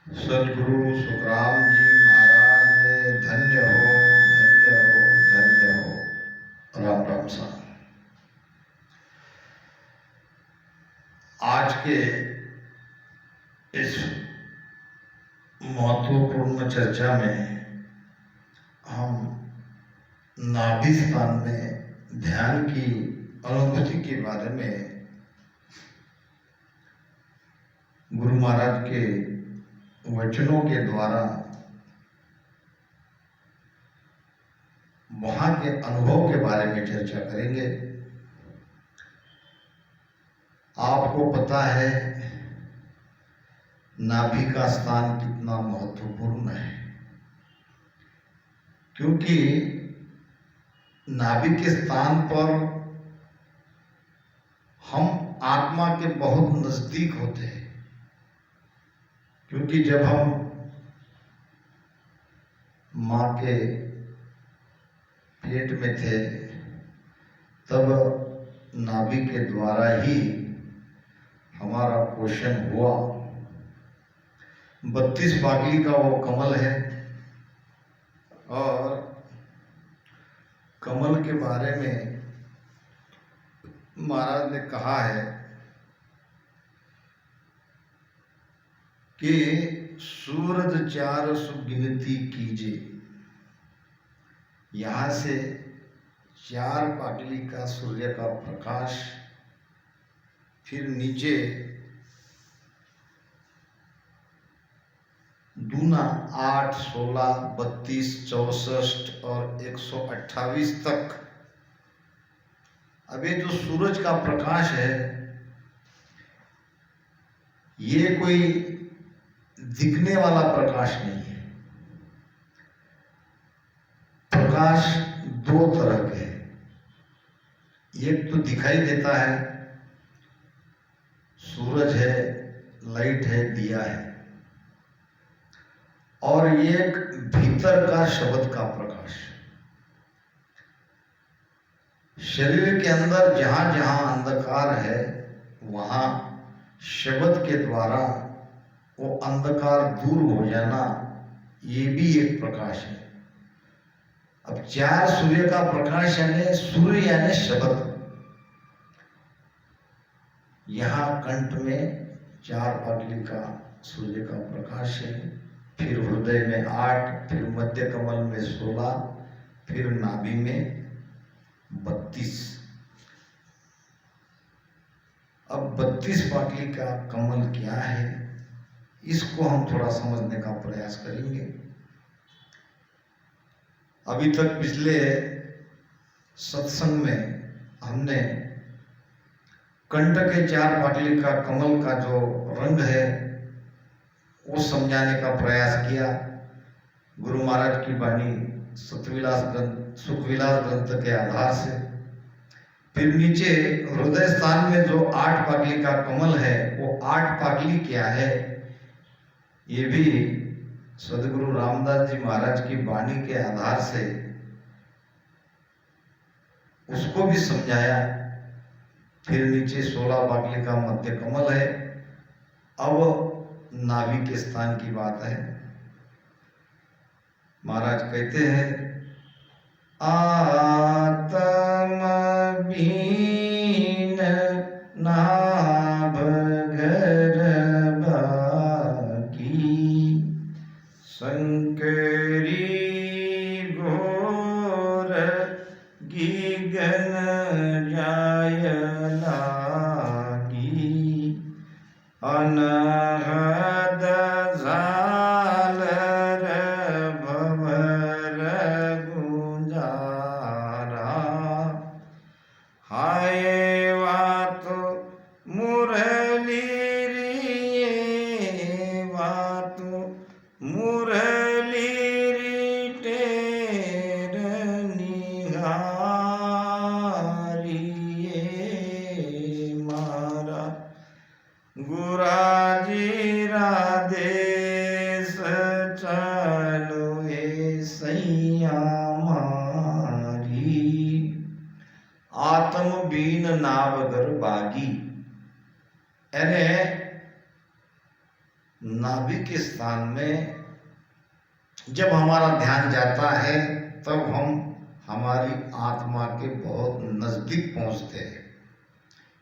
सदगुरु सुखराम जी महाराज ने धन्य हो, धन्य हो, धन्य हो। राम राम सा। आज के इस महत्वपूर्ण चर्चा में हम नाभि स्थान में ध्यान की अनुभूति के बारे में गुरु महाराज के वचनों के द्वारा वहां के अनुभव के बारे में चर्चा करेंगे। आपको पता है नाभि का स्थान कितना महत्वपूर्ण है, क्योंकि नाभि के स्थान पर हम आत्मा के बहुत नजदीक होते हैं। क्योंकि जब हम माँ के पेट में थे तब नाभि के द्वारा ही हमारा पोषण हुआ। 32 पागली का वो कमल है और कमल के बारे में महाराज ने कहा है कि सूरज 400 गिनती कीजिए। यहां से 4 पाटली का सूर्य का प्रकाश, फिर नीचे दूना 8, 16, 32, 64 और 128 तक। अब ये जो सूरज का प्रकाश है ये कोई दिखने वाला प्रकाश नहीं है। प्रकाश 2 तरह के हैं। एक तो दिखाई देता है, सूरज है, लाइट है, दिया है, और एक भीतर का शब्द का प्रकाश। शरीर के अंदर जहां जहां अंधकार है वहां शब्द के द्वारा वो अंधकार दूर हो जाना, ये भी एक प्रकाश है। अब 4 सूर्य का प्रकाश यानी सूर्य यानी शब्द। यहां कंठ में 4 पाटली का सूर्य का प्रकाश है, फिर हृदय में 8, फिर मध्य कमल में 16, फिर नाभि में 32। अब 32 पाटली का कमल क्या है, इसको हम थोड़ा समझने का प्रयास करेंगे। अभी तक पिछले सत्संग में हमने कंठ के 4 पाटली का कमल का जो रंग है वो समझाने का प्रयास किया। गुरु महाराज की वाणी सतविलास ग्रंथ, सुखविलास ग्रंथ के आधार से। फिर नीचे हृदय स्थान में जो 8 पाटली का कमल है वो 8 पाटली क्या है, ये भी सदगुरु रामदास जी महाराज की वाणी के आधार से उसको भी समझाया। फिर नीचे 16 पाटली का मध्य कमल है। अब नाभि के स्थान की बात है। महाराज कहते हैं, आत्म बीन नाभ घर बाकी, शंकरी घोर गिगन जाय लागी, अनहद झालर भवर गुंजारा, हाय वातो मुरली रे, वातो मुरली री टेर निहारिए मारा, गुराजी राधेश चलो ए सैया मारी, आत्म बीन नावगर बागी। यानी नाभि के स्थान में जब हमारा ध्यान जाता है तब हम हमारी आत्मा के बहुत नजदीक पहुंचते हैं।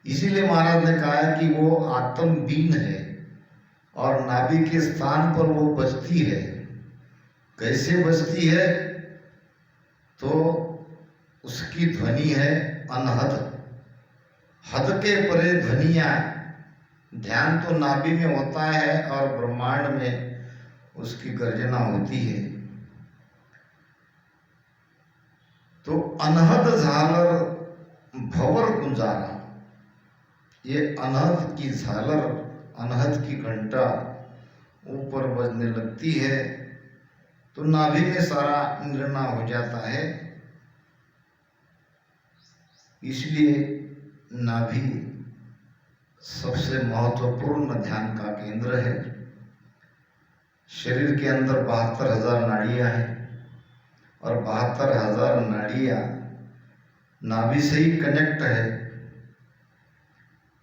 इसीलिए महाराज ने कहा है कि वो आत्मबीन है और नाभि के स्थान पर वो बजती है। कैसे बजती है? तो उसकी ध्वनि है अनहद, हद के परे ध्वनियां। ध्यान तो नाभि में होता है और ब्रह्मांड में उसकी गर्जना होती है। तो अनहद झालर भंवर गुंजारा, ये अनहद की झालर, अनहद की घंटा ऊपर बजने लगती है तो नाभि में सारा निर्णय हो जाता है। इसलिए नाभि सबसे महत्वपूर्ण ध्यान का केंद्र है। शरीर के अंदर 72,000 नाड़ियां हैं और 72,000 नाड़ियां नाभि से ही कनेक्ट है।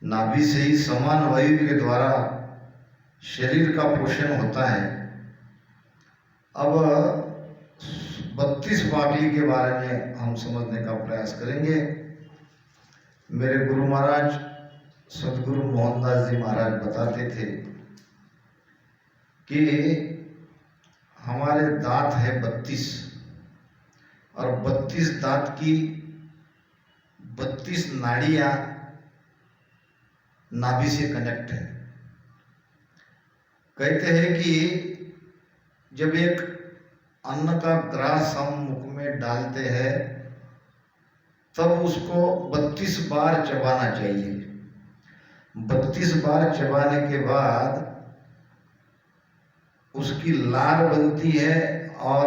नाभि से ही समान वायु के द्वारा शरीर का पोषण होता है। अब 32 पाटली के बारे में हम समझने का प्रयास करेंगे। मेरे गुरु महाराज सदगुरु मोहनदास जी महाराज बताते थे कि हमारे दांत है 32 और 32 दांत की 32 नाड़ियां नाभि से कनेक्ट है। कहते हैं कि जब एक अन्न का ग्रास हम मुख में डालते हैं तब उसको 32 बार चबाना चाहिए। 32 बार चबाने के बाद उसकी लार बनती है और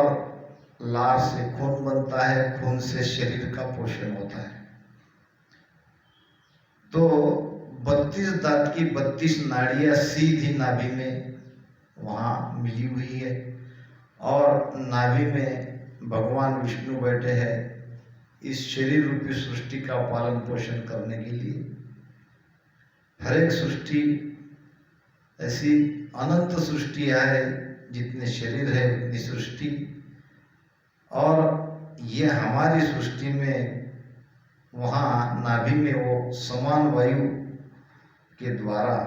लार से खून बनता है, खून से शरीर का पोषण होता है। तो 32 दांत की 32 नाड़ियां सीधी नाभि में वहां मिली हुई है और नाभि में भगवान विष्णु बैठे हैं इस शरीर रूपी सृष्टि का पालन पोषण करने के लिए। हर एक सृष्टि ऐसी अनंत सृष्टियां है, जितने शरीर है उतनी सृष्टि, और ये हमारी सृष्टि में वहाँ नाभि में वो समान वायु के द्वारा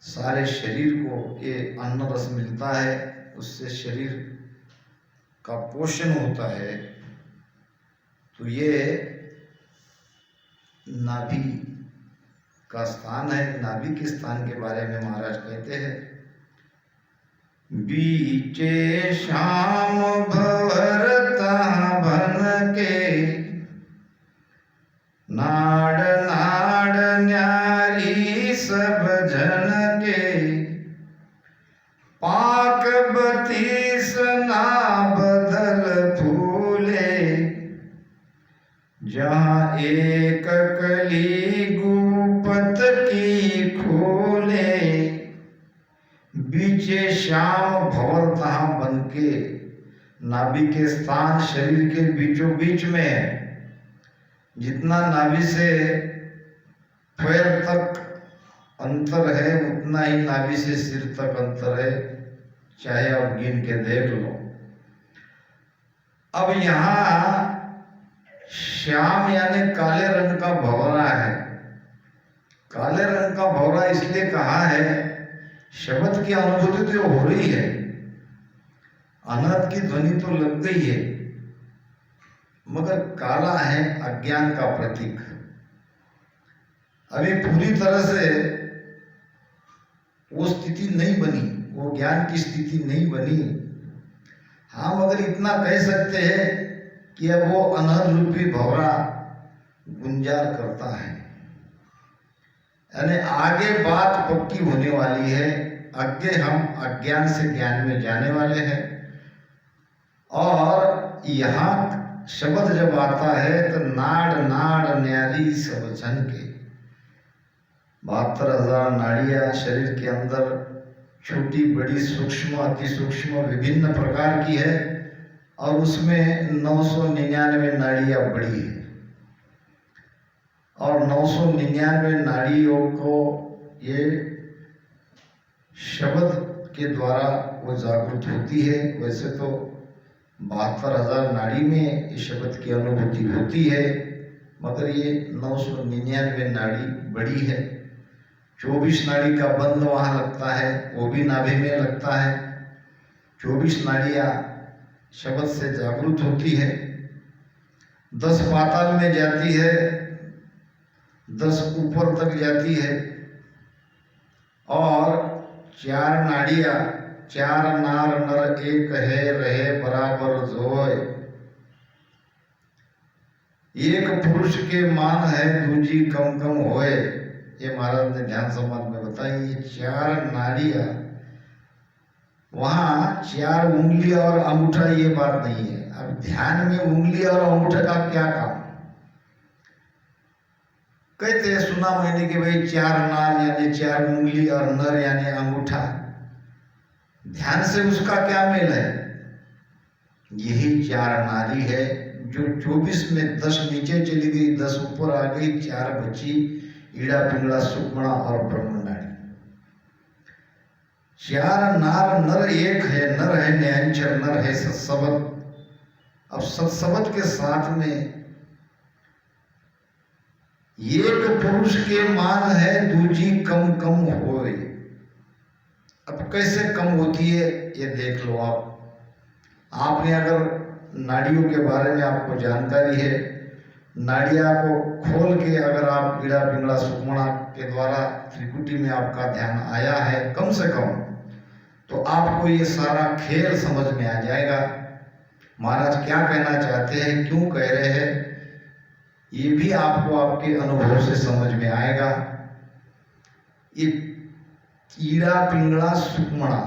सारे शरीर को ये अन्न रस मिलता है, उससे शरीर का पोषण होता है। तो ये नाभि का स्थान है। नाभि के स्थान के बारे में महाराज कहते हैं, बीचे श्याम भंवर तहाँ भन के, नाड़ नाड़ न्यारी सब जन के, पाक 32 ना बदल फूले, जहाँ एक कली गुपत की खोले, बीचे श्याम भंवर तहाँ बन के। नाभि के स्थान शरीर के बीचों बीच में है। जितना नाभि से पैर तक अंतर है उतना ही नाभि से सिर तक अंतर है, चाहे आप गिन के देख लो। अब यहाँ श्याम यानी काले रंग का भंवरा है। काले रंग का भंवरा इसलिए कहा है, शब्द की अनुभूति तो हो रही है, अनहद की ध्वनि तो लग गई है, मगर काला है अज्ञान का प्रतीक। अभी पूरी तरह से वो स्थिति नहीं बनी, वो ज्ञान की स्थिति नहीं बनी। हाँ, मगर इतना कह सकते हैं कि अब वो अनहद रूपी भंवरा गुंजार करता है। यानी आगे बात पक्की होने वाली है, आगे हम अज्ञान से ज्ञान में जाने वाले हैं। और यहाँ शब्द जब आता है तो नाड़ नाड़ न्यारी सब जन के, 72,000 नाड़ियां शरीर के अंदर छोटी बड़ी सूक्ष्म अति सूक्ष्म विभिन्न प्रकार की है और उसमें 999 नाड़ियां बड़ी है और 999 नाड़ियों को ये शब्द के द्वारा वो जागृत होती है। वैसे तो 72,000 नाड़ी में ये शब्द की अनुभूति होती है, मगर ये 999 नाड़ी बड़ी है। 24 नाड़ी का बंध वहाँ लगता है, वो भी नाभि में लगता है। 24 नाड़ियाँ शब्द से जागृत होती है। 10 पाताल में जाती है, 10 ऊपर तक जाती है, और 4 नाड़ियाँ, 4 नार नर एक है रहे बराबर जोय। एक पुरुष के मान है दूजी कम कम होए। ये महाराज ने ध्यान संवाद में बताई। ये 4 नाड़ियाँ, वहां 4 उंगली और अंगूठा, ये बात नहीं है। अब ध्यान में उंगली और अंगूठे का क्या काम? कहते हैं, सुना मैंने कि भाई 4 नार यानी 4 उंगली और नर यानी अंगूठा। ध्यान से उसका क्या मेल है? यही 4 नारी है जो 24 में 10 नीचे चली गई, 10 ऊपर आ गई, 4 बची, ईड़ा पिंगला सुकमणा और ब्रह्म नाड़ी। 4 नार नर एक है, नर है न्यायचर, नर है सत्सबद। अब सत्सबद के साथ में एक पुरुष के मान है दूजी कम कम होए। अब कैसे कम होती है ये देख लो आप। आपने अगर नाड़ियों के बारे में आपको जानकारी है, नाड़िया को खोल के अगर आप ईड़ा पिंगला सुकमणा के द्वारा त्रिकुटी में आपका ध्यान आया है कम से कम, तो आपको ये सारा खेल समझ में आ जाएगा। महाराज क्या कहना चाहते हैं, क्यों कह रहे हैं, ये भी आपको आपके अनुभव से समझ में आएगा। ये ईड़ा पिंगला सुकमणा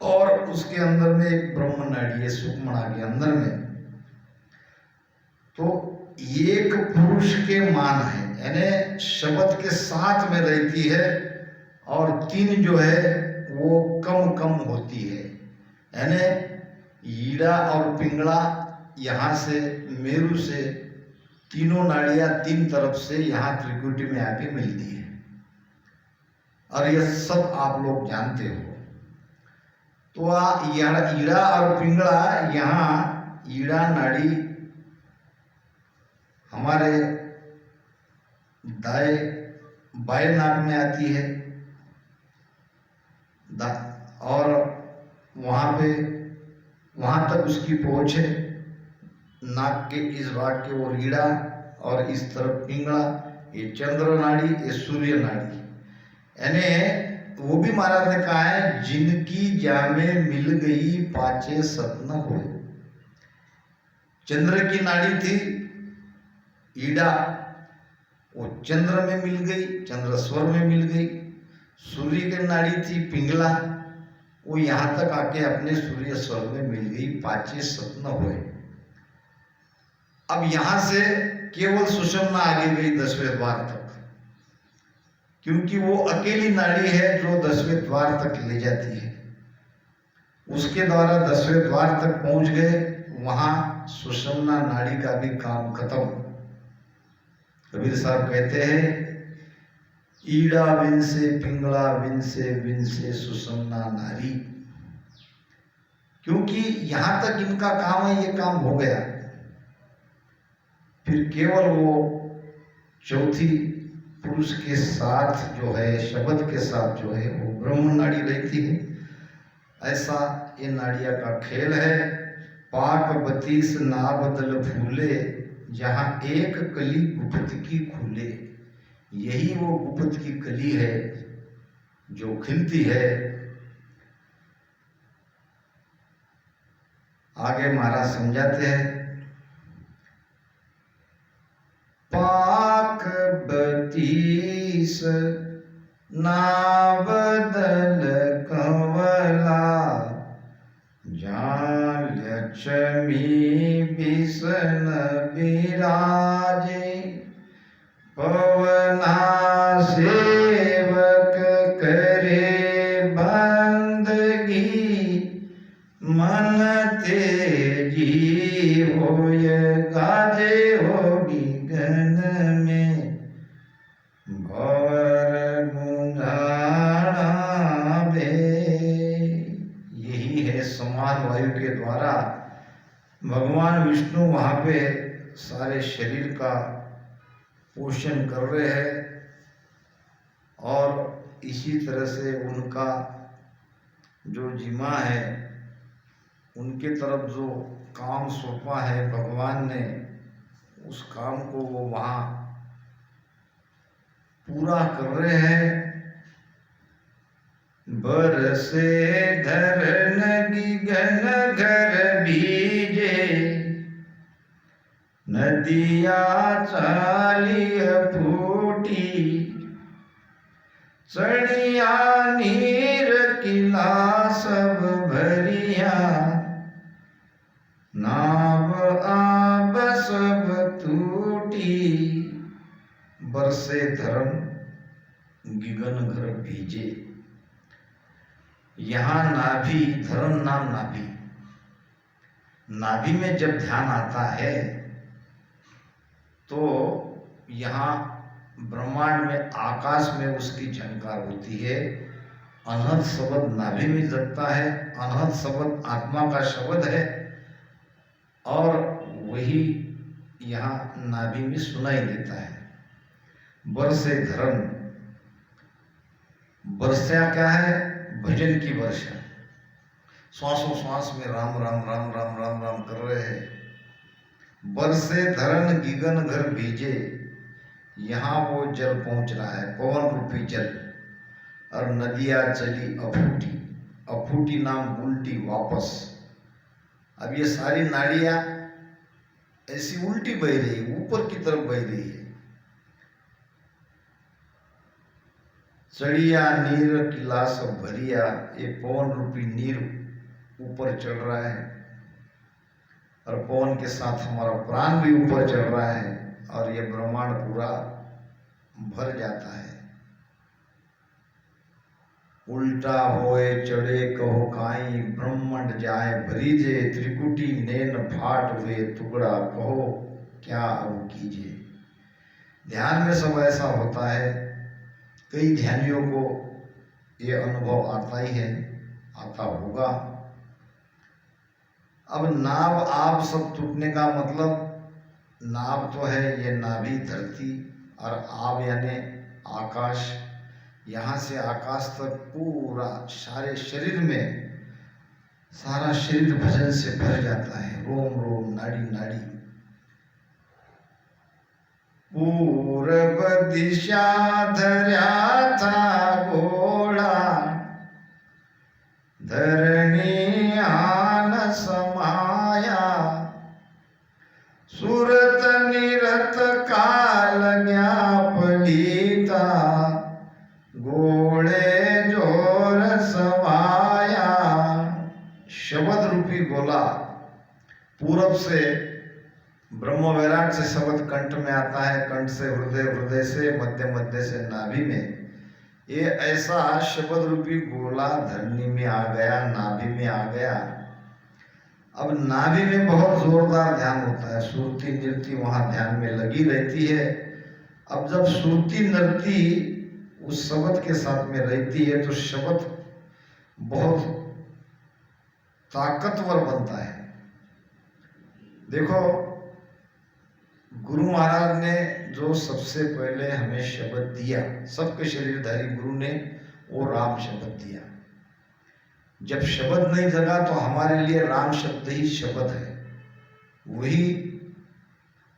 और उसके अंदर में एक ब्रह्म नाड़ी है सुकमणा के अंदर में, तो एक पुरुष के मान है, यानी शब्द के साथ में रहती है, और 3 जो है वो कम कम होती है। यानी ईड़ा और पिंगला यहाँ से मेरु से तीनों नाड़ियाँ 3 तरफ से यहाँ त्रिकुटी में आके मिलती है, और यह सब आप लोग जानते हो। तो ईड़ा और पिंगला, यहाँ ईड़ा नाड़ी हमारे दाएं बाएं नाक में आती है, और वहां तक उसकी पहुंच है। नाक के इस भाग के ओर ईड़ा और इस तरफ पिंगला। ये चंद्र नाड़ी, ये सूर्य नाड़ी। यानी वो भी महाराज ने कहा है, जिनकी जामे मिल गई पाचे सत्न हो। चंद्र की नाड़ी थी ईड़ा, वो चंद्र में मिल गई, चंद्र स्वर में मिल गई। सूर्य की नाड़ी थी पिंगला, वो यहां तक आके अपने सूर्य स्वर में मिल गई, पाचे सत्न हुए। अब यहां से केवल सुषुम्ना आगे गई 10वें द्वार तक, क्योंकि वो अकेली नाड़ी है जो 10वें द्वार तक ले जाती है। उसके द्वारा 10वें द्वार तक पहुंच गए, वहां सुषुम्ना नाड़ी का भी काम खत्म। कबीर साहब कहते हैं, ईड़ा विनसे पिंगला विनसे सुषुम्ना नारी। क्योंकि यहां तक इनका काम है, ये काम हो गया। फिर केवल वो चौथी पुरुष के साथ जो है, शब्द के साथ जो है, वो ब्रह्म नाड़ी रहती है। ऐसा ये नाड़िया का खेल है। पाक 32 ना बदल फूले, जहां एक कली गुप्त की खुले। यही वो गुप्त की कली है जो खिलती है। आगे महाराज समझाते हैं, पाक 32 ना बदल कंवला, जान लक्ष्मी बिसन बिराजे। पवना सेवक करे बंदगी, मन तेजी होय गाजे होगी गन में। भवर गुंजाणा समान वायु के द्वारा भगवान विष्णु वहाँ पे सारे शरीर का पोषण कर रहे हैं और इसी तरह से उनका जो जिमा है उनके तरफ जो काम सौंपा है भगवान ने, उस काम को वो वहाँ पूरा कर रहे हैं। बरसे धरन गिगन घर बीजे, नदिया चालिय फूटी, चढ़िया नीर किला सब भरिया, नाव आब सब टूटी। बरसे धर्म गिगन घर भीजे। यहाँ नाभि, धर्म नाम नाभि, नाभि में जब ध्यान आता है तो यहाँ ब्रह्मांड में, आकाश में उसकी झंकार होती है। अनहद शब्द नाभि में जगता है, अनहद शब्द आत्मा का शब्द है और वही यहाँ नाभि में सुनाई देता है। बरसे धर्म, वर्षा क्या है? भजन की वर्षा। श्वासों श्वास में राम राम राम राम राम राम कर रहे हैं। बरसे धरन गिगन घर भीजे, यहाँ वो जल पहुंच रहा है, पवन रूपी जल। और नदियाँ चली अफूटी, अफूटी नाम उल्टी वापस। अब ये सारी नाड़ियाँ ऐसी उल्टी बह रही है, ऊपर की तरफ बह रही है। चढ़िया नीर किला सब भरिया, ये पवन रूपी नीर ऊपर चढ़ रहा है और पवन के साथ हमारा प्राण भी ऊपर चढ़ रहा है और ये ब्रह्मांड पूरा भर जाता है। उल्टा होए चढ़े कहो काई, ब्रह्मांड जाए भरीजे, त्रिकुटी नैन फाट हुए टुकड़ा, कहो क्या अब कीजिए। ध्यान में सब ऐसा होता है। कई ध्यानियों को ये अनुभव आता ही है, आता होगा। अब नाभ आप सब टूटने का मतलब, नाभ तो है ये नाभि धरती और आब यानी आकाश। यहाँ से आकाश तक पूरा सारे शरीर में, सारा शरीर भजन से भर जाता है, रोम रोम नाड़ी नाड़ी। पूर्व दिशा धर्या था घोड़ा, धरणी आन समाया, सुरत निरत काल गया पलीता, घोड़े जोर समाया। शब्द रूपी गोला पूरब से ब्रह्म वैराट से शब्द कंठ में आता है, कंठ से हृदय, हृदय से मध्य, मध्य से नाभि में। ये ऐसा शब्द रूपी गोला धरनी में आ गया, नाभि में आ गया। अब नाभि में बहुत जोरदार ध्यान होता है, सुरती नृत्य वहां ध्यान में लगी रहती है। अब जब सुरती नृत्य उस शब्द के साथ में रहती है तो शब्द बहुत ताकतवर बनता है। देखो, गुरु महाराज ने जो सबसे पहले हमें शब्द दिया, सबके शरीरधारी गुरु ने, वो राम शब्द दिया। जब शब्द नहीं जगा तो हमारे लिए राम शब्द ही शब्द है, वही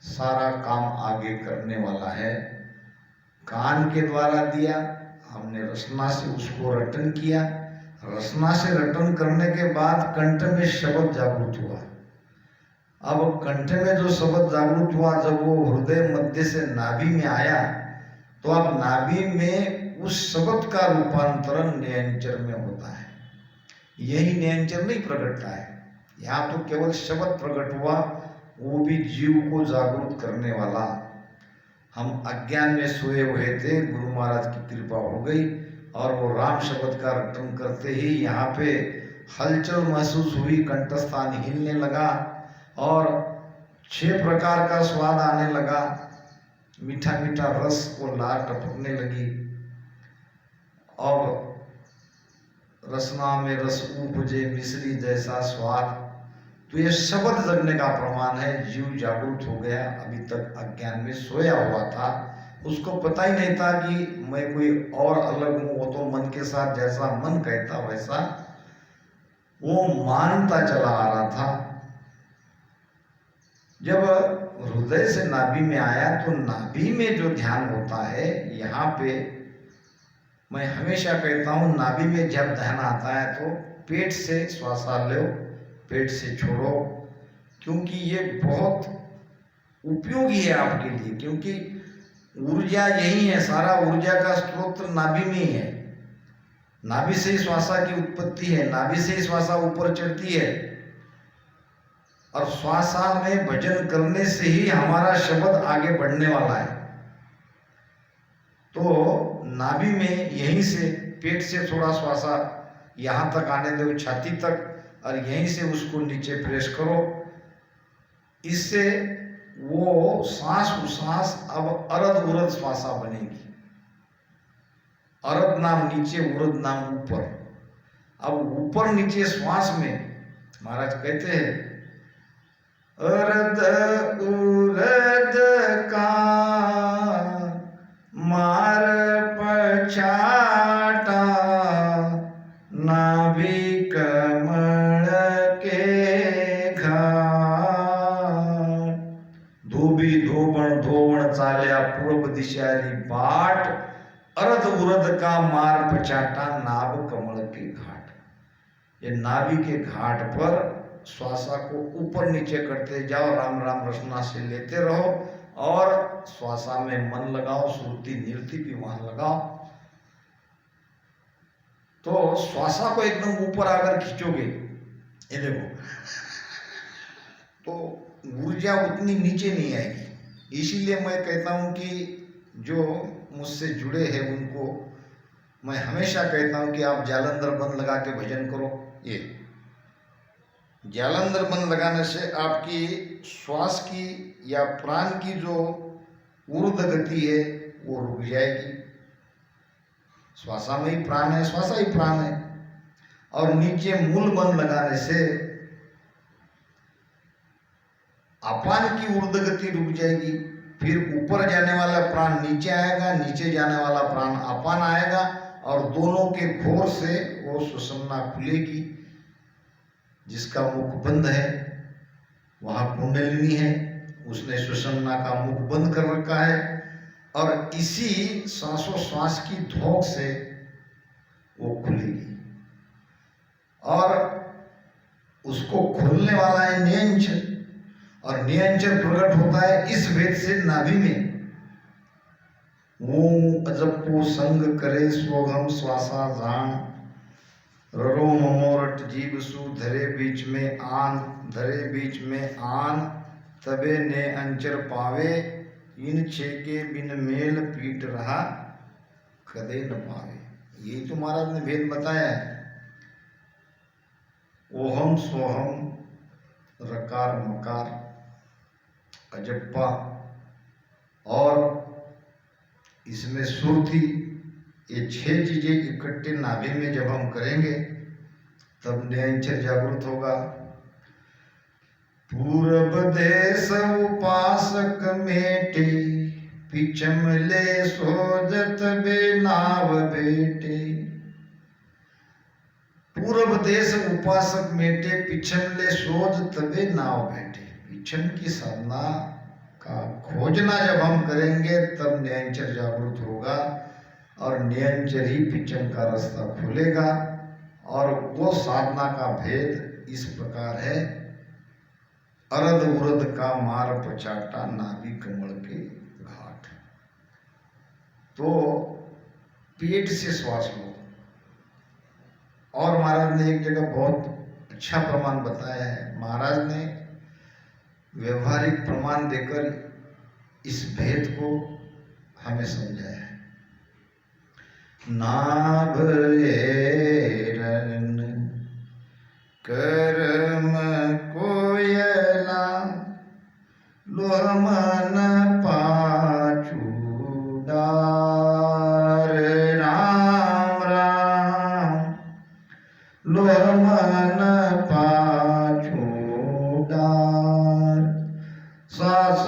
सारा काम आगे करने वाला है। कान के द्वारा दिया, हमने रसना से उसको रटन किया, रसना से रटन करने के बाद कंठ में शब्द जागृत हुआ। अब कंठ में जो शब्द जागृत हुआ, जब वो हृदय मध्य से नाभि में आया तो अब नाभि में उस शब्द का रूपांतरण नयनचर में होता है। यही नयनचर नहीं प्रकटता है, यहाँ तो केवल शब्द प्रकट हुआ, वो भी जीव को जागरूक करने वाला। हम अज्ञान में सोए हुए थे, गुरु महाराज की कृपा हो गई और वो राम शब्द का रटन करते ही यहाँ पे हलचल महसूस हुई, कंठस्थान हिलने लगा और 6 प्रकार का स्वाद आने लगा, मीठा मीठा रस को लार टपकने लगी और रसना में रस उपजे मिश्री जैसा स्वाद। तो ये शब्द जगने का प्रमाण है। जीव जागरूक हो गया, अभी तक अज्ञान में सोया हुआ था, उसको पता ही नहीं था कि मैं कोई और अलग हूं। वो तो मन के साथ जैसा मन कहता वैसा वो मानता चला आ रहा था। जब हृदय से नाभि में आया तो नाभि में जो ध्यान होता है, यहाँ पे मैं हमेशा कहता हूँ नाभि में जब ध्यान आता है तो पेट से श्वास लो, पेट से छोड़ो, क्योंकि ये बहुत उपयोगी है आपके लिए। क्योंकि ऊर्जा यही है, सारा ऊर्जा का स्रोत नाभि में ही है। नाभि से ही श्वासा की उत्पत्ति है, नाभि से ही श्वासा ऊपर चढ़ती है, और श्वासा में भजन करने से ही हमारा शब्द आगे बढ़ने वाला है। तो नाभि में यहीं से पेट से थोड़ा श्वासा यहाँ तक आने दो, छाती तक, और यहीं से उसको नीचे प्रेस करो। इससे वो सांस उसांस अब अरध उरध श्वासा बनेगी। अरध नाम नीचे, उरध नाम ऊपर। अब ऊपर नीचे श्वास में महाराज कहते हैं अरध उरध का मार पछाटा, नाभि कमल के घाट। धोबी धोबण धोवण चाल्या पूर्व दिशारी बाट, अरध उरध का मार पछाटा, नाभ कमल के घाट। ये नाभि के घाट पर श्वासा को ऊपर नीचे करते जाओ, राम राम रसना से लेते रहो, और श्वासा में मन लगाओ, श्रुति निरति भी वहां लगाओ। तो श्वासा को एकदम ऊपर आकर खींचोगे, ये देखो, तो ऊर्जा उतनी नीचे नहीं आएगी। इसीलिए मैं कहता हूं कि जो मुझसे जुड़े हैं उनको मैं हमेशा कहता हूं कि आप जालंधर बंद लगा के भजन करो। ये जालंधर बंद लगाने से आपकी श्वास की या प्राण की जो ऊर्ध्व गति है वो रुक जाएगी। श्वासा में ही प्राण है, श्वासा ही प्राण है। और नीचे मूल बंद लगाने से अपान की ऊर्ध्व गति रुक जाएगी, फिर ऊपर जाने वाला प्राण नीचे आएगा, नीचे जाने वाला प्राण अपान आएगा, और दोनों के घोर से वो सुषुम्ना खुलेगी। जिसका मुख बंद है वहां कुंडलिनी है, उसने सुषुम्ना का मुख बंद कर रखा है, और इसी श्वासोश्वास की धोक से वो खुलेगी। और उसको खोलने वाला है नियंचन, और नियंचन प्रकट होता है इस भेद से नाभि में। ओम अजपो संग करे स्वगम श्वासा जान, ररो ममोरट जीव सु धरे बीच में आन, धरे बीच में आन तबे ने अंचर पावे, इन छेके बिन मेल पीट रहा कदे न पावे। यही तो महाराज ने भेद बताया है। ओहम सोहम रकार मकार अजप्पा, और इसमें सुरती, ये 6 चीजें इकट्ठे नाभि में जब हम करेंगे तब नियंचर जागृत होगा। पूरब देश उपासक मेटे, पिछम ले सोजत बे नाव बेटे। पूरब देश उपासक मेटे, पिछम ले सोज तबे नाव बैठे। पिछम की साधना का खोजना जब हम करेंगे तब नियंचर जागृत होगा, और नियंचर ही पिछम का रास्ता खुलेगा। और वो साधना का भेद इस प्रकार है, अरध उरध का मार पचाटा, नाभि कमल के घाट। तो पेट से श्वास लो। और महाराज ने एक जगह बहुत अच्छा प्रमाण बताया है। महाराज ने व्यवहारिक प्रमाण देकर इस भेद को हमें समझाया है। नाभ एरन कर्म कोयला, लोहमन पाछू डार, राम राम मन पाछू डार। सास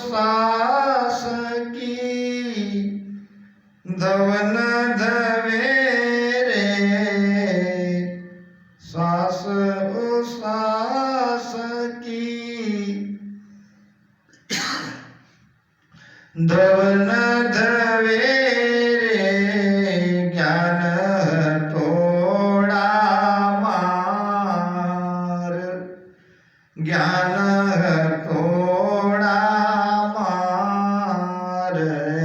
सास की धवन धवे रे, सास सास की धवन धवे रे, ज्ञान थोड़ा मार, ज्ञान थोड़ा मार।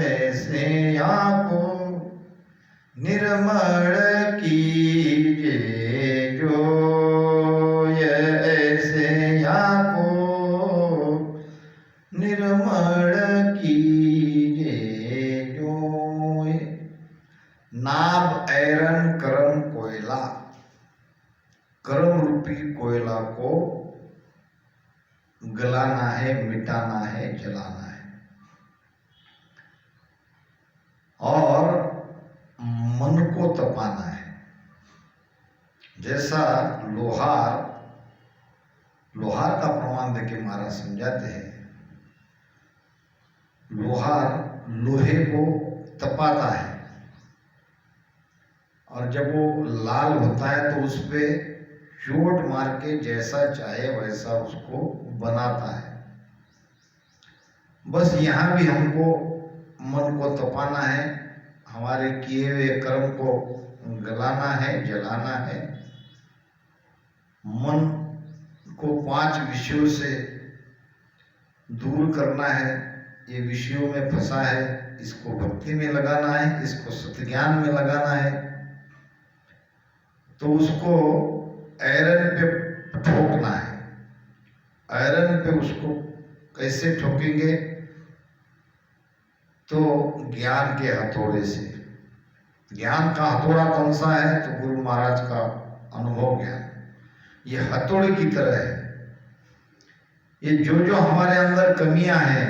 ऐसे आपो निर्मल कीजे जो, ऐसे आपो निर्मल कीजे जो। नाभ ऐरन कर्म कोयला, कर्म रूपी कोयला को गलाना है, मिटाना है, जलाना है। और मन को तपाना है। जैसा लोहार का प्रमाण देके महाराज समझाते हैं, लोहार लोहे को तपाता है और जब वो लाल होता है तो उस पे चोट मार के जैसा चाहे वैसा उसको बनाता है। बस यहाँ भी हमको मन को तपाना है, हमारे किए हुए कर्म को गलाना है, जलाना है। मन को 5 विषयों से दूर करना है। ये विषयों में फंसा है, इसको भक्ति में लगाना है, इसको सत्ज्ञान में लगाना है। तो उसको आयरन पे ठोकना है। आयरन पे उसको कैसे ठोकेंगे? तो ज्ञान के हथौड़े से। ज्ञान का हथौड़ा कौन सा है? तो गुरु महाराज का अनुभव ज्ञान। ये हथौड़े की तरह है। ये जो हमारे अंदर कमियां हैं,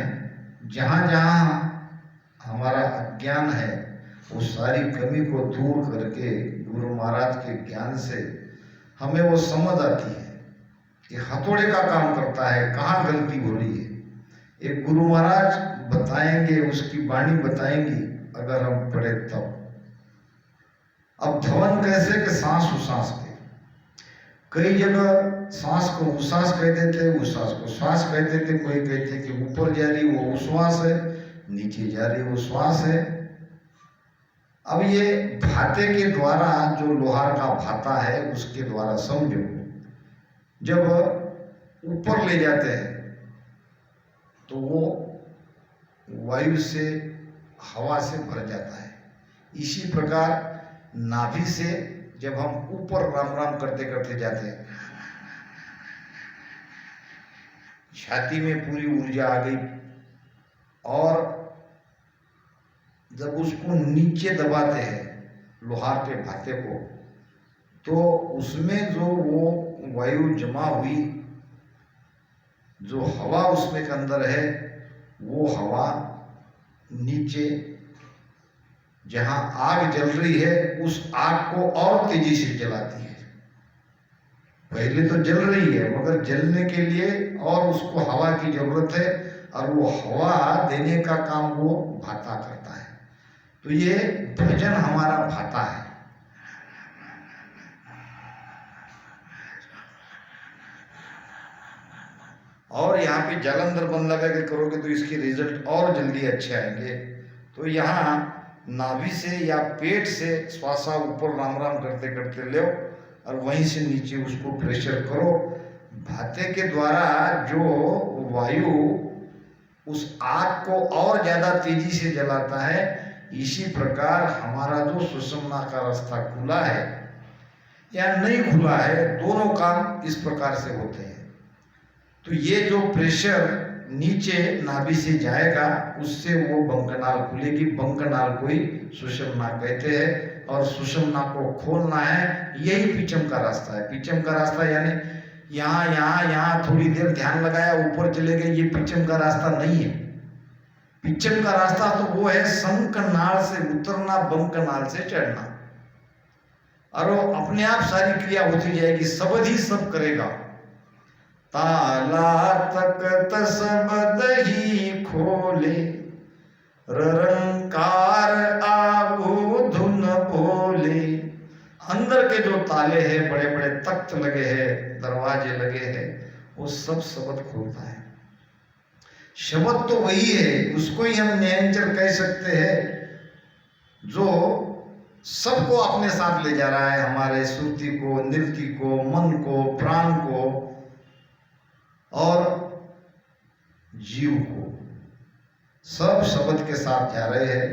जहां जहां हमारा अज्ञान है, वो सारी कमी को दूर करके गुरु महाराज के ज्ञान से हमें वो समझ आती है। ये हथौड़े का काम करता है, कहाँ गलती हो रही है। एक गुरु महाराज बताएंगे, उसकी वाणी बताएंगी अगर हम पढ़े तब। अब धवन कैसे कि सांस उसास के। कई जगह सांस को उसास कह देते, उसास को श्वास कह देते। कोई कहते कि ऊपर जा रही वो उश्वास है, नीचे जा रही वो श्वास है। अब ये भाते के द्वारा, जो लोहार का भाता है उसके द्वारा समझो, जब ऊपर ले जाते हैं तो वो वायु से, हवा से भर जाता है। इसी प्रकार नाभि से जब हम ऊपर राम राम करते करते जाते हैं, छाती में पूरी ऊर्जा आ गई, और जब उसको नीचे दबाते हैं लोहार के भाते को, तो उसमें जो वो वायु जमा हुई, जो हवा उसमें के अंदर है, वो हवा नीचे जहां आग जल रही है उस आग को और तेजी से जलाती है। पहले तो जल रही है, मगर जलने के लिए और उसको हवा की जरूरत है, और वो हवा देने का काम वो भाता करता है। तो ये भजन हमारा भाता है। और यहाँ पे जालंधर बन लगा के करोगे तो इसके रिजल्ट और जल्दी अच्छे आएंगे। तो यहाँ नाभि से या पेट से श्वासा ऊपर राम राम करते करते ले, और वहीं से नीचे उसको प्रेशर करो। भाते के द्वारा जो वायु उस आग को और ज्यादा तेजी से जलाता है, इसी प्रकार हमारा जो सुषुम्ना का रास्ता खुला है या नहीं खुला है, दोनों काम इस प्रकार से होते हैं। तो ये जो प्रेशर नीचे नाभि से जाएगा, उससे वो बंकनाल खुलेगी। बंकनाल को ही सुषुम्ना कहते हैं, और सुषुम्ना को खोलना है, यही पिचम का रास्ता है। पिचम का रास्ता यानी यहाँ थोड़ी देर ध्यान लगाया, ऊपर चले गए, ये पिचम का रास्ता नहीं है। पिचम का रास्ता तो वो है शंखनाल से उतरना, बंकनाल से चढ़ना। और वो अपने आप सारी क्रिया होती जाएगी, शब्द ही सब करेगा। ताला तकत शब्द ही खोले, रंकार आगो धुन बोले। अंदर के जो ताले हैं, बड़े बड़े तख्त लगे हैं, दरवाजे लगे हैं, वो सब शब्द खोलता है। शब्द तो वही है, उसको ही हम निरंतर कह सकते हैं, जो सबको अपने साथ ले जा रहा है, हमारे श्रुति को, नृत्य को, मन को, प्राण को और जीव को, सब शब्द के साथ जा रहे हैं।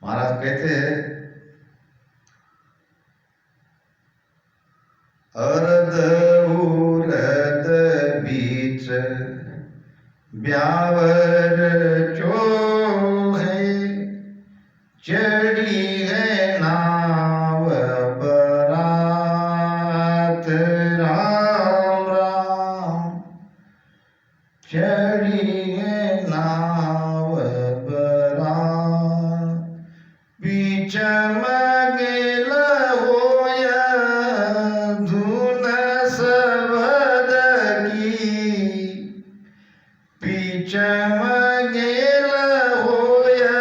महाराज कहते हैं, अरद उरद बीच ब्यावर जो है, चढ़ी है नाव बरात, राम राम। चढ़ी है नाव बरात, बीच मगेल होया धुन शब्द की, बीच मगेल होया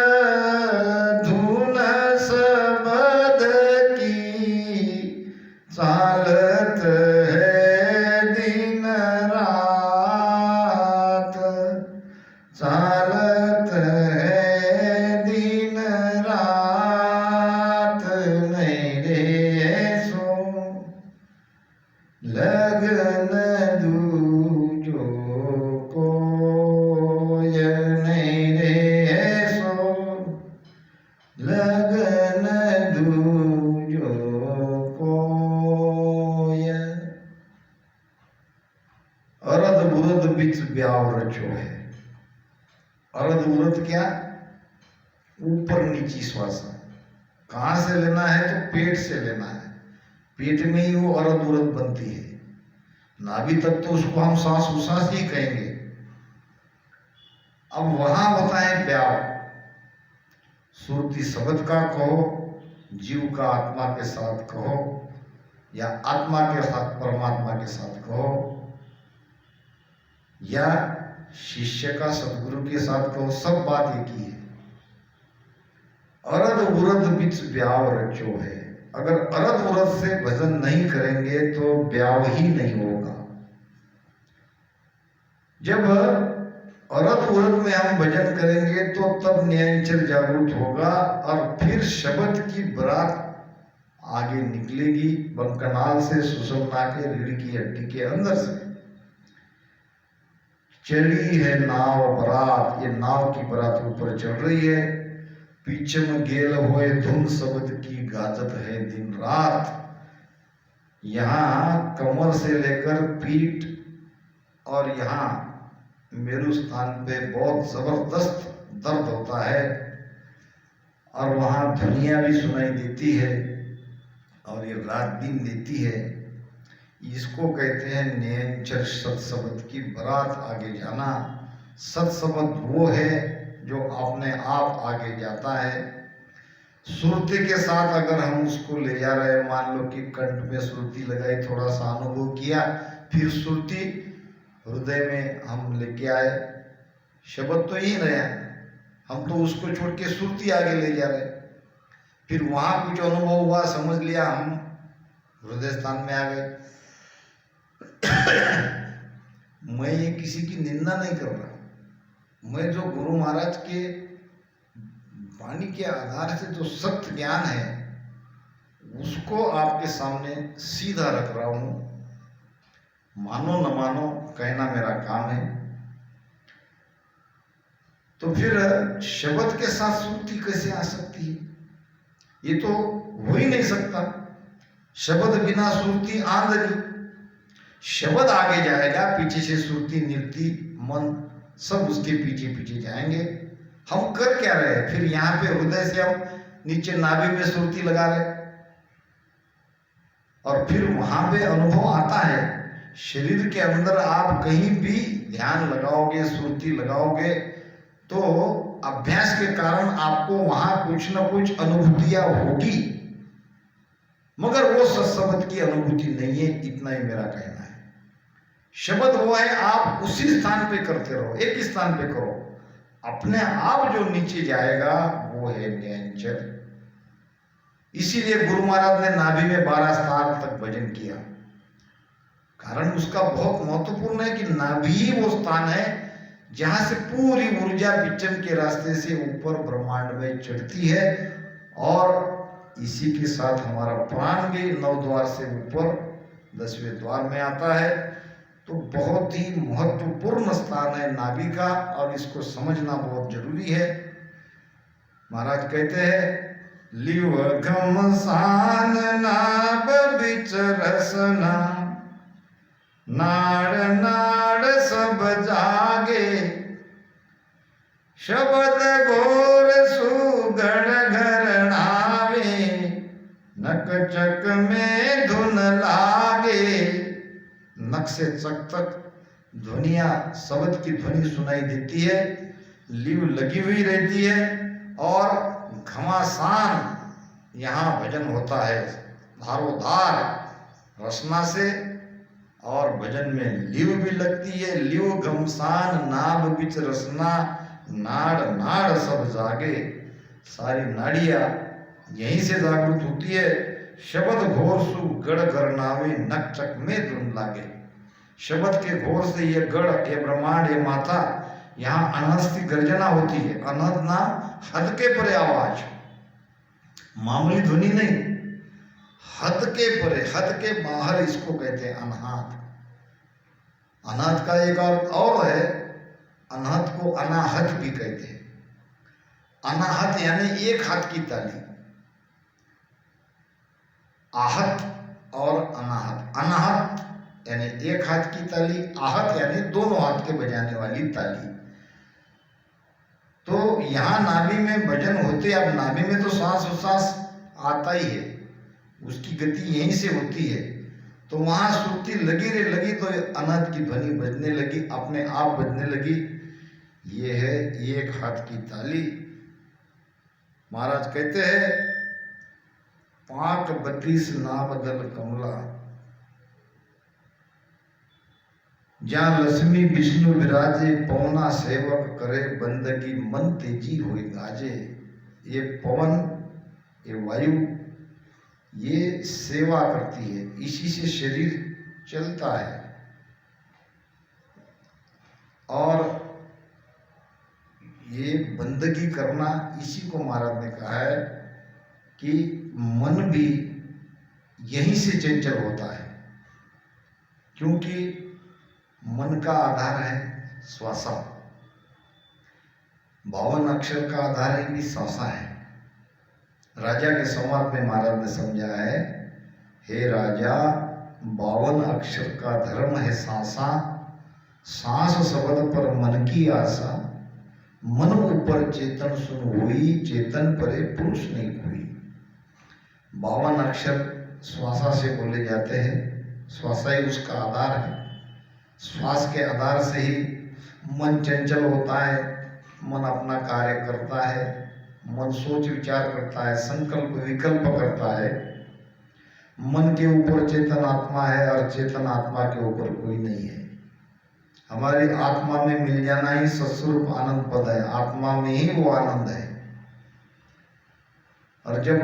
धुन शब्द की। चालत है दिन रात, चालत है दिन रात, नहीं रे सो लगन दूजो कोय, नहीं रे सो लगन दूजो कोय। अरद उरद बिच ब्याव रचो है। अरद उरद क्या? ऊपर नीची श्वास। कहां से लेना है? तो पेट से लेना है। पेट में ही वो अरद उरद बनती है। नाभि तक तो उसको हम सांस उसास ही कहेंगे। अब वहां होता है ब्याव। श्रुति शब्द का कहो, जीव का आत्मा के साथ कहो, या आत्मा के साथ परमात्मा के साथ कहो, या शिष्य का सदगुरु के साथ कहो, सब बात एक ही है। अरद उरद बिच ब्याव रचो है। अगर अरद उरद से भजन नहीं करेंगे तो ब्याव ही नहीं होगा। जब अरद उरद में हम भजन करेंगे तो तब निरंतर जागृत होगा, और फिर शब्द की बरात आगे निकलेगी बंकनाल से, सुषुम्ना के रीढ़ की हड्डी के अंदर से। चली है नाव बरात, ये नाव की बरात ऊपर चल रही है। पीछे में गेल हुए धुन शब्द की गाजत है दिन रात। यहाँ कमर से लेकर पीठ और यहाँ मेरु स्थान पे बहुत जबरदस्त दर्द होता है, और वहाँ ध्वनिया भी सुनाई देती है, और ये रात दिन देती है। इसको कहते हैं निरंतर सत शब्द की बरात आगे जाना। सत शब्द वो है जो अपने आप आगे जाता है। श्रुति के साथ अगर हम उसको ले जा रहे हैं, मान लो कि कंठ में श्रुति लगाई, थोड़ा सा अनुभव किया, फिर श्रुति हृदय में हम लेके आए, शब्द तो यही रहे, हम तो उसको छोड़ के श्रुति आगे ले जा रहे। फिर वहां कुछ अनुभव हुआ, समझ लिया, हम हृदय स्थान में आ गए। मैं ये किसी की निंदा नहीं कर रहा। मैं जो गुरु महाराज के वाणी के आधार से जो सत्य ज्ञान है उसको आपके सामने सीधा रख रहा हूं। मानो न मानो कहना मेरा काम है। तो फिर शब्द के साथ श्रुति कैसे आ सकती है? ये तो हो ही नहीं सकता। शब्द बिना श्रुति आंधली। शब्द आगे जाएगा, पीछे से श्रुति, नृत्य, मन सब उसके पीछे पीछे जाएंगे। हम कर क्या रहे हैं? फिर यहाँ पे हृदय से हम नीचे नाभि में श्रुति लगा रहे, और फिर वहां पे अनुभव आता है। शरीर के अंदर आप कहीं भी ध्यान लगाओगे, श्रुति लगाओगे, तो अभ्यास के कारण आपको वहां कुछ न कुछ अनुभूतियां होगी। मगर वो शब्द की अनुभूति नहीं है, इतना ही मेरा कहना है। शब्द वो है, आप उसी स्थान पे करते रहो, एक स्थान पे करो, अपने आप जो नीचे जाएगा वो है न्यायचर। इसीलिए गुरु महाराज ने नाभि में 12 स्थान तक भजन किया। कारण उसका बहुत महत्वपूर्ण है कि नाभि ही वो स्थान है जहां से पूरी ऊर्जा पिचन के रास्ते से ऊपर ब्रह्मांड में चढ़ती है, और इसी के साथ हमारा प्राण भी 9 द्वार से ऊपर 10वें द्वार में आता है। तो बहुत ही महत्वपूर्ण स्थान है नाभि का, और इसको समझना बहुत जरूरी है। महाराज कहते हैं, लिव घमसान नाभ बिच रसना, नाड़ नाड़ सब जागे, शब्द घोर सुगढ़ घरणावे, नक चक में धुन लागे। नक से चक तक ध्वनिया, शब्द की ध्वनि सुनाई देती है, लिव लगी हुई रहती है, और घमासान यहाँ भजन होता है धारोधार रसना से, और भजन में लिव भी लगती है। लिव घमसान नाभ बिच रसना, नाड़ नाड़ सब जागे। सारी नाड़ियां यहीं से जागृत होती है। शब्द घोर सु गढ़ गरनावे, नक चक में धुन लागे। शब्द के घोर से ये गढ़, ये ब्रह्मांड, ये माथा, यहाँ अनहद की गर्जना होती है। अनहद नाम हद के परे आवाज, मामूली ध्वनि नहीं, हद के परे, हद के बाहर इसको कहते हैं अनहद। अनहद का एक और है, अनहद को अनाहत भी कहते हैं। अनाहत यानी एक हाथ की ताली, आहत और अनाहत। अनाहत यानी एक हाथ की ताली, आहत यानी दोनों हाथ के बजाने वाली ताली। तो यहां नाभि में भजन होते, अब नाभि में तो सांस उसास आता ही है, उसकी गति यहीं से होती है। तो वहां सुरती लगी तो अनहद की ध्वनि बजने लगी, अपने आप बजने लगी। ये है एक हाथ की ताली। महाराज कहते हैं, पाक 32 नाभ दल कमला, जहां लक्ष्मी विष्णु विराजे, पवना सेवक करे बंदगी, मन तेजी हुई गाजे। ये पवन, ये वायु, ये सेवा करती है, इसी से शरीर चलता है। और ये बंदगी करना, इसी को महाराज ने कहा है कि मन भी यहीं से चंचल होता है, क्योंकि मन का आधार है श्वासा। 52 अक्षर का आधार है कि श्वासा है। राजा के संवाद में महाराज ने समझा है, हे राजा, 52 अक्षर का धर्म है सांसा, सांस शब्द पर मन की आशा, मन ऊपर चेतन सुन हुई, चेतन परे पुरुष नहीं कोई। 52 अक्षर श्वासा से बोले जाते हैं, श्वासा ही उसका आधार है। श्वास के आधार से ही मन चंचल होता है, मन अपना कार्य करता है, मन सोच विचार करता है, संकल्प विकल्प करता है। मन के ऊपर चेतन आत्मा है, और चेतन आत्मा के ऊपर कोई नहीं है। हमारी आत्मा में मिल जाना ही सत्स्वरूप आनंद पद है, आत्मा में ही वो आनंद है। और जब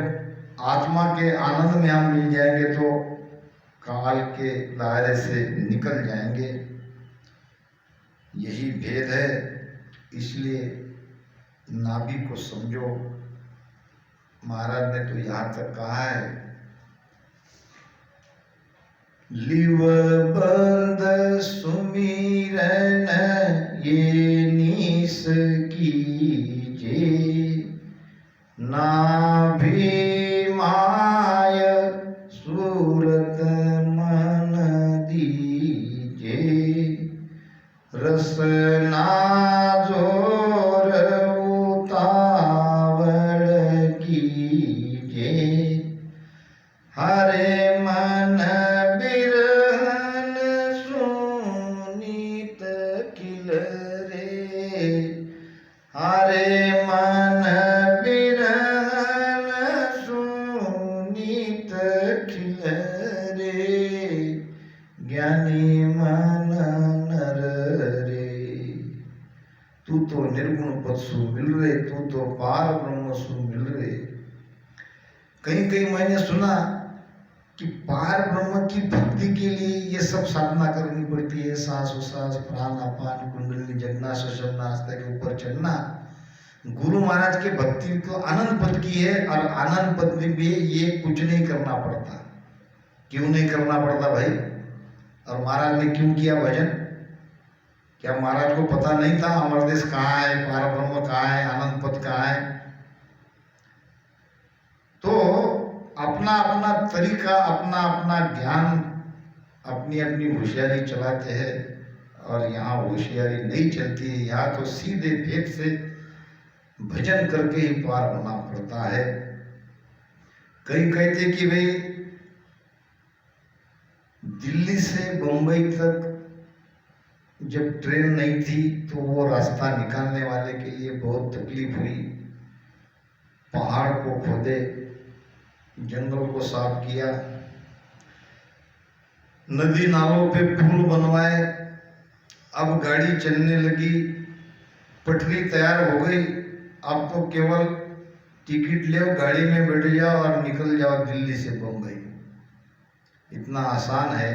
आत्मा के आनंद में हम मिल जाएंगे तो काल के दायरे से निकल जाएंगे। यही भेद है, इसलिए नाभि को समझो। महाराज ने तो यहां तक कहा है, लिव बंद सुमिरन ये नीस कीजे, नाभि माय सूरत मन दीजे, रसना जोर उतावल कीजे, हरे मन बिरहन सुनीत किल रे, हरे मन बिरहन सुनीत ज्ञानी मन नर रे। तू तो निर्गुण पद सु मिल रे, तू तो पार ब्रह्म सु मिल रे। कहीं कहीं मैंने सुना कि पार ब्रह्म की भक्ति के लिए ये सब साधना करनी पड़ती है, सांस उसास प्राण अपान कुंडली जगना सुषमना आस्था के ऊपर चढ़ना। गुरु महाराज के भक्ति तो आनंद पद की है, और आनंद पद में भी ये कुछ नहीं करना पड़ता। क्यों नहीं करना पड़ता भाई? और महाराज ने क्यों किया भजन? क्या महाराज को पता नहीं था अमरदेश कहाँ है, पार ब्रह्म कहाँ है, आनंद पद कहाँ है? तो अपना अपना तरीका, अपना अपना ज्ञान, अपनी अपनी होशियारी चलाते हैं, और यहाँ होशियारी नहीं चलती है। यहाँ तो सीधे भेद से भजन करके ही पार होना पड़ता है। कई कहते कि भाई दिल्ली से बंबई तक जब ट्रेन नहीं थी तो वो रास्ता निकालने वाले के लिए बहुत तकलीफ हुई। पहाड़ को खोदे, जंगल को साफ किया, नदी नालों पे पुल बनवाए, अब गाड़ी चलने लगी, पटरी तैयार हो गई। अब तो केवल टिकट ले, गाड़ी में बैठ जाओ और निकल जाओ दिल्ली से बंबई। इतना आसान है।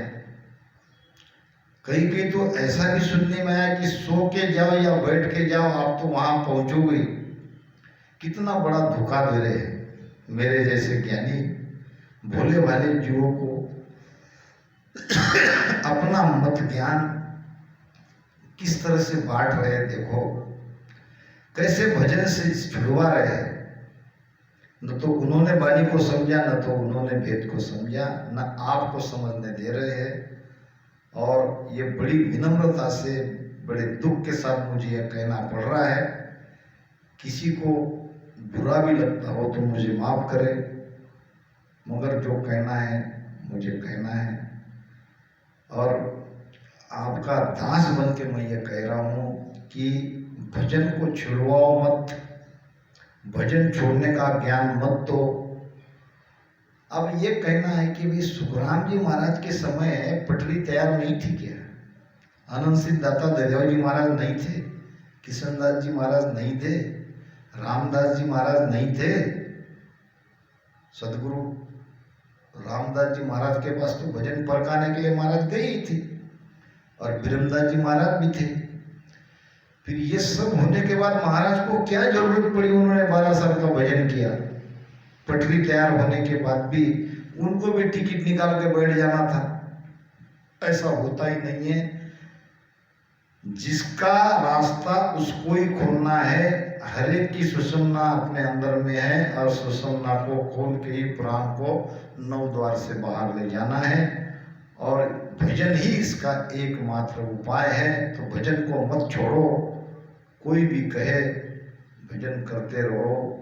कहीं कहीं तो ऐसा भी सुनने में आया कि सो के जाओ या बैठ के जाओ, आप तो वहां पहुंचोगे। कितना बड़ा धोखा दे रहे हैं मेरे जैसे ज्ञानी भोले भाले जीवों को। अपना मत ज्ञान किस तरह से बांट रहे हैं, देखो कैसे भजन से छुड़वा रहे हैं। न तो उन्होंने वाणी को समझा, न तो उन्होंने वेद को समझा, न आपको समझने दे रहे हैं। और ये बड़ी विनम्रता से, बड़े दुख के साथ मुझे यह कहना पड़ रहा है। किसी को बुरा भी लगता हो तो मुझे माफ करे, मगर जो कहना है मुझे कहना है। और आपका दास बन के मैं ये कह रहा हूँ कि भजन को छुड़वाओ मत, भजन छोड़ने का ज्ञान मत दो। अब ये कहना है कि भाई सुखराम जी महाराज के समय पटरी तैयार नहीं थी क्या? आनंद सिद्ध दाता दयाल जी महाराज नहीं थे? किशनदास जी महाराज नहीं थे? रामदास जी महाराज नहीं थे? सदगुरु रामदास जी महाराज के पास तो भजन परखाने के लिए महाराज गए ही थे, और बिरमदास जी महाराज भी थे। फिर ये सब होने के बाद महाराज को क्या जरूरत पड़ी? उन्होंने 12 साल का भजन किया। पटरी तैयार होने के बाद भी उनको भी टिकट निकाल के बैठ जाना था। ऐसा होता ही नहीं है। जिसका रास्ता उसको ही खोलना है। हर एक की सुषुम्ना अपने अंदर में है, और सुषुम्ना को खोल के ही प्राण को 9 द्वार से बाहर ले जाना है। और भजन ही इसका एकमात्र उपाय है। तो भजन को मत छोड़ो। कोई भी कहे भजन करते रहो।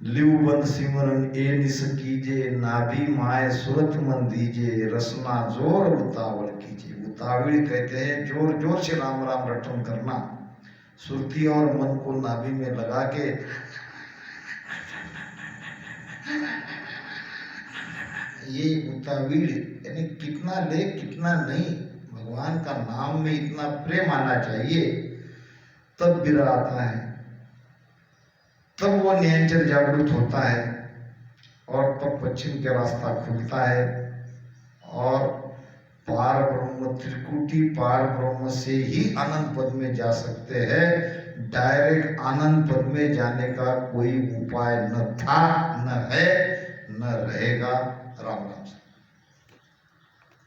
लिव बंद सिमरन ए निस कीजे, नाभि माय सुरत मन दीजे, रसना जोर उतावल कीजिए। उतावली कहते हैं जोर जोर से राम राम रटन करना। सुरती और मन को नाभि में लगा के ये उतावली यानी कितना ले कितना नहीं। भगवान का नाम में इतना प्रेम आना चाहिए, तब बिरह आता है, तब वो नियंत्रण जागृत होता है, और तब पश्चिम का रास्ता खुलता है। और पार ब्रह्म त्रिकुटी पार ब्रह्म से ही आनंद पद में जा सकते हैं। डायरेक्ट आनंद पद में जाने का कोई उपाय न था, न है,